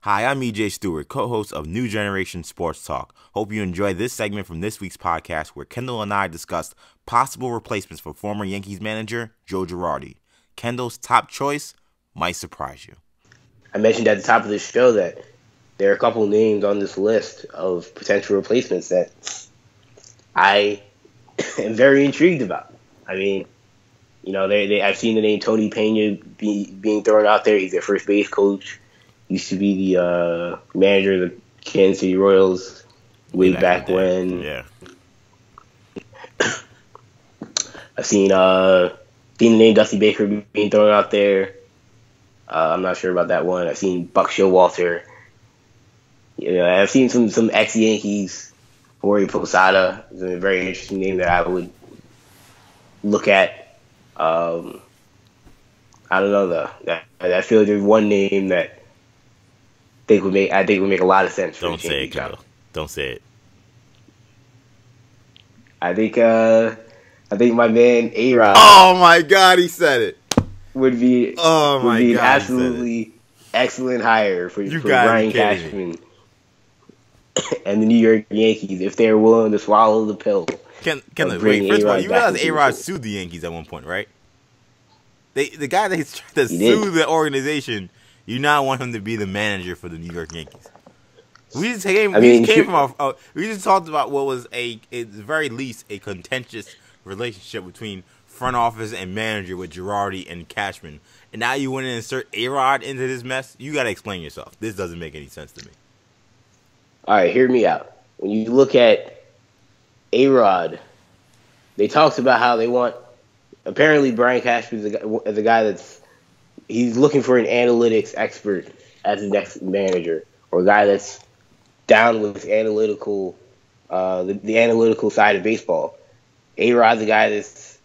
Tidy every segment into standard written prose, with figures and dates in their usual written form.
Hi, I'm EJ Stewart, co-host of New Generation Sports Talk. Hope you enjoy this segment from this week's podcast where Kendall and I discussed possible replacements for former Yankees manager Joe Girardi. Kendall's top choice might surprise you. I mentioned at the top of the show that there are a couple names on this list of potential replacements that I am very intrigued about. I mean, you know, I've seen the name Tony Pena being thrown out there. He's their first base coach. Used to be the manager of the Kansas City Royals way back when. Yeah. I've seen the name Dusty Baker being thrown out there. I'm not sure about that one. I've seen Buck Showalter. You know, I've seen some ex-Yankees. Jorge Posada is a very interesting name that I would look at. I don't know though. I feel like there's one name that I think would make a lot of sense. Don't say it, Kendall. Don't say it. I think my man ARod. Oh my God, he said it. Would be an absolutely excellent hire for Brian Cashman and the New York Yankees if they're willing to swallow the pill. Kendall, wait, first of all, you realize ARod sued the Yankees at one point, right? The guy that sued the organization, you now want him to be the manager for the New York Yankees. We just talked about what was at the very least a contentious relationship between front office and manager with Girardi and Cashman, and now you want to insert ARod into this mess. You got to explain yourself. This doesn't make any sense to me. All right, hear me out. When you look at ARod, they talked about how they want. Apparently, Brian Cashman is a guy that's he's looking for an analytics expert as the next manager, or a guy that's down with analytical, the analytical side of baseball. ARod's a guy that's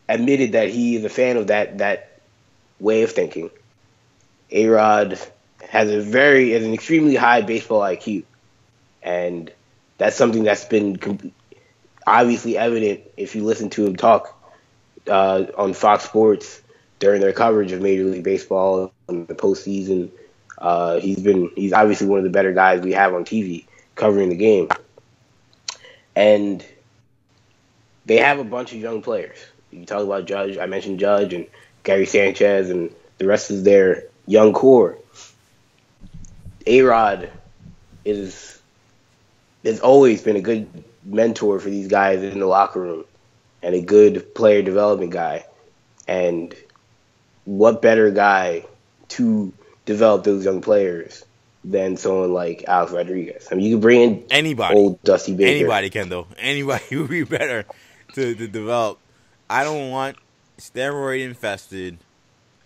admitted that he is a fan of that way of thinking. ARod has an extremely high baseball IQ, and that's something that's been obviously evident if you listen to him talk on Fox Sports during their coverage of Major League Baseball in the postseason. He's obviously one of the better guys we have on TV covering the game, and they have a bunch of young players. You talk about Judge. I mentioned Judge and Gary Sanchez and the rest of their young core. ARod has always been a good mentor for these guys in the locker room and a good player development guy. And what better guy to develop those young players than someone like Alex Rodriguez? I mean, you can bring in anybody, old Dusty Baker. Anybody, Kendall. Anybody would be better to develop. I don't want steroid-infested,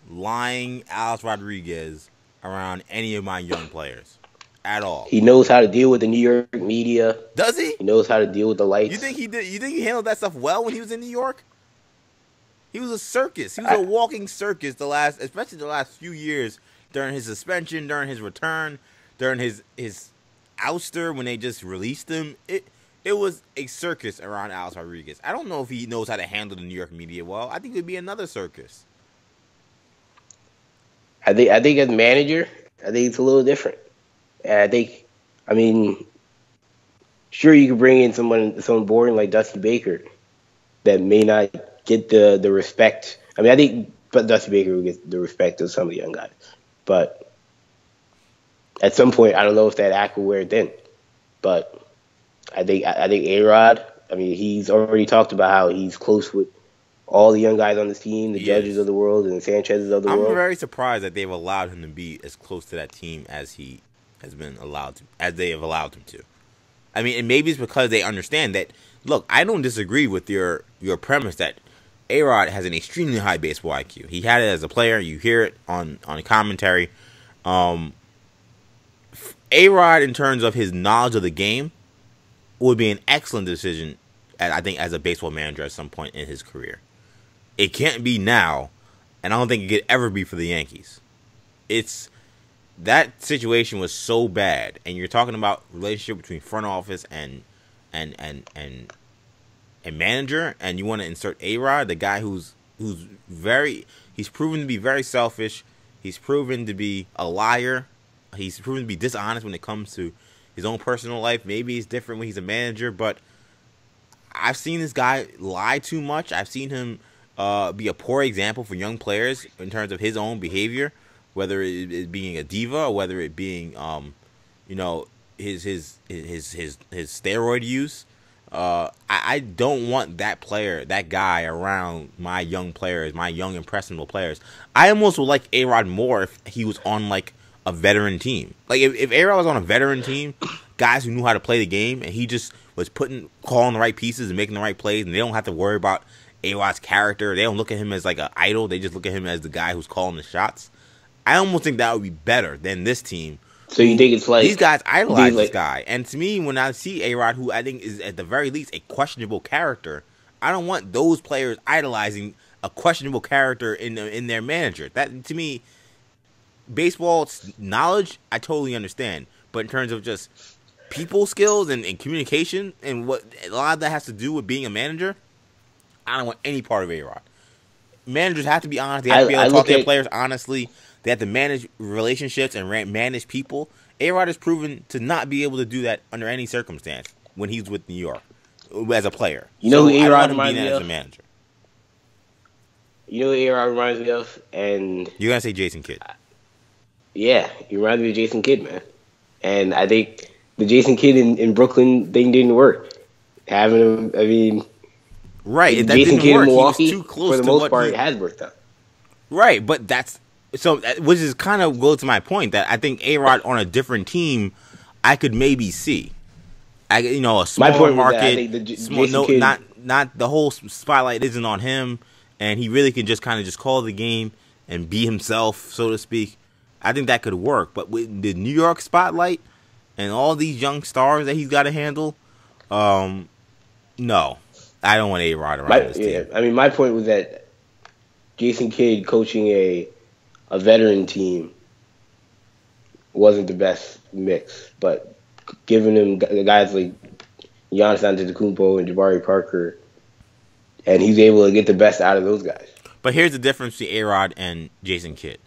lying Alex Rodriguez around any of my young players at all. He knows how to deal with the New York media. Does he? He knows how to deal with the lights. You think he did? You think he handled that stuff well when he was in New York? He was a circus. He was a walking circus. Especially the last few years during his suspension, during his return, during his ouster when they just released him. It was a circus around Alex Rodriguez. I don't know if he knows how to handle the New York media well. I think it would be another circus. I think as manager, I think it's a little different. And I mean, sure you could bring in someone boring like Dusty Baker that may not get the respect. I mean, I think Dusty Baker will get the respect of some of the young guys, but at some point, I don't know if that act will wear thin. But I think ARod. I mean, he's already talked about how he's close with all the young guys on the team, the Judges of the world and the Sanchez's of the world. I'm very surprised that they've allowed him to be as close to that team as he has been allowed to, as they have allowed him to. I mean, and maybe it's because they understand that. Look, I don't disagree with your premise that ARod has an extremely high baseball IQ. He had it as a player. You hear it on commentary. ARod, in terms of his knowledge of the game, would be an excellent decision, I think, as a baseball manager at some point in his career. It can't be now, and I don't think it could ever be for the Yankees. That situation was so bad, and you're talking about relationship between front office and manager, and you want to insert ARod, the guy who's he's proven to be very selfish. He's proven to be a liar. He's proven to be dishonest when it comes to his own personal life. Maybe it's different when he's a manager, but I've seen this guy lie too much. I've seen him be a poor example for young players in terms of his own behavior, whether it being a diva or whether it being, his steroid use. I don't want that guy around my young players, my young impressionable players. I almost would like ARod more if he was on like a veteran team. Like if ARod was on a veteran team, guys who knew how to play the game, and he just was calling the right pieces and making the right plays, and they don't have to worry about ARod's character. They don't look at him as like an idol. They just look at him as the guy who's calling the shots. I almost think that would be better than this team. So you think it's like these guys idolize this guy, and to me, when I see ARod, who I think is at the very least a questionable character, I don't want those players idolizing a questionable character in their manager. That to me, baseball knowledge, I totally understand, but in terms of just people skills and communication and what a lot of that has to do with being a manager, I don't want any part of ARod. Managers have to be honest. They have to be able to talk to their players honestly. They have to manage relationships and manage people. ARod has proven to not be able to do that under any circumstance when he's with New York as a player. You know who ARod reminds me of? As a manager. You know who ARod reminds me of? And you're gonna say Jason Kidd. Yeah, he reminds me of Jason Kidd, man. And I think the Jason Kidd in Brooklyn thing didn't work. Having him, I mean, right? That Jason didn't Kidd work. in Milwaukee, he was too close for the most part, it has worked out. Right, but that's so. Which is kind of goes to my point that I think ARod on a different team, I could maybe see. A small market, not the whole spotlight isn't on him, and he really can just call the game and be himself, so to speak. I think that could work, but with the New York spotlight and all these young stars that he's got to handle, no, I don't want ARod around this team. I mean, my point was that Jason Kidd coaching a veteran team wasn't the best mix, but giving him the guys like Giannis Antetokounmpo and Jabari Parker, and he's able to get the best out of those guys. But here's the difference between ARod and Jason Kidd.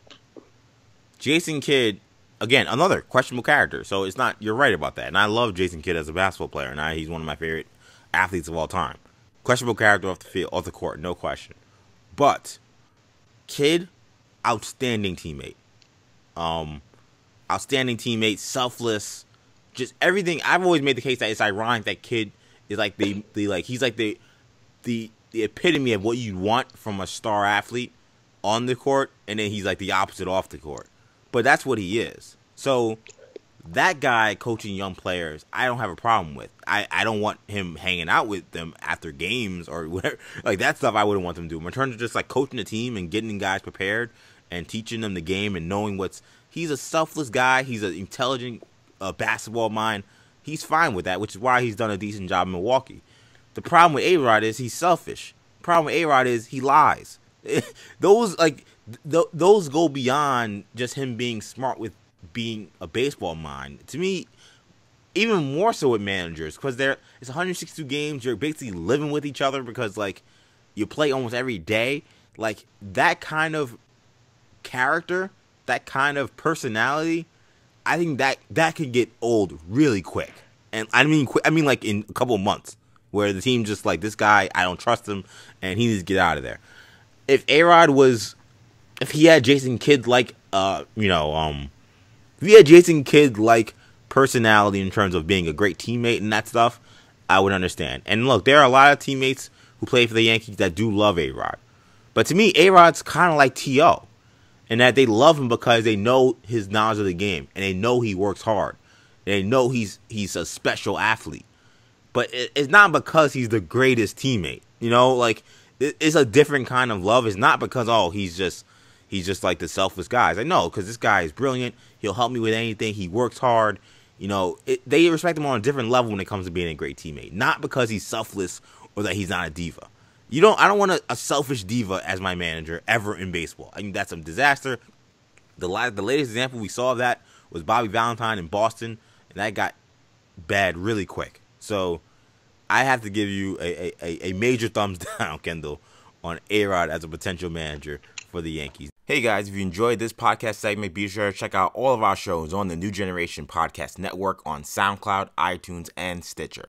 Jason Kidd, again, another questionable character, so it's not. You're right about that, and I love Jason Kidd as a basketball player, and he's one of my favorite athletes of all time. Questionable character off the field, off the court, no question. But Kidd, outstanding teammate. Outstanding teammate, selfless, just everything. I've always made the case that it's ironic that Kidd is like he's like the epitome of what you'd want from a star athlete on the court, and then he's like the opposite off the court. But that's what he is. So that guy coaching young players, I don't have a problem with. I don't want him hanging out with them after games or whatever. Like that stuff I wouldn't want them to do. In terms of just like coaching the team and getting guys prepared and teaching them the game and knowing he's a selfless guy. He's an intelligent basketball mind. He's fine with that, which is why he's done a decent job in Milwaukee. The problem with ARod is he's selfish. The problem with ARod is he lies. Those go beyond just him being smart with being a baseball mind. To me, even more so with managers, because it's 162 games. You're basically living with each other because like you play almost every day. Like that kind of character, that kind of personality, I think that could get old really quick. And I mean like in a couple of months, where the team just like, this guy, I don't trust him, and he needs to get out of there. If he had Jason Kidd like if he had Jason Kidd like personality in terms of being a great teammate and that stuff, I would understand. And look, there are a lot of teammates who play for the Yankees that do love ARod. But to me, ARod's kind of like T.O. in that they love him because they know his knowledge of the game, and they know he works hard, and they know he's a special athlete. But it's not because he's the greatest teammate. Like it's a different kind of love. It's not because he's just like the selfless guy. It's like, no, because this guy is brilliant. He'll help me with anything. He works hard. They respect him on a different level when it comes to being a great teammate. Not because he's selfless or that he's not a diva. I don't want a selfish diva as my manager ever in baseball. I think that's a disaster. The latest example we saw of that was Bobby Valentine in Boston, and that got bad really quick. So I have to give you a major thumbs down, Kendall, on ARod as a potential manager for the Yankees. Hey guys, if you enjoyed this podcast segment, be sure to check out all of our shows on the New Generation Podcast Network on SoundCloud, iTunes, and Stitcher.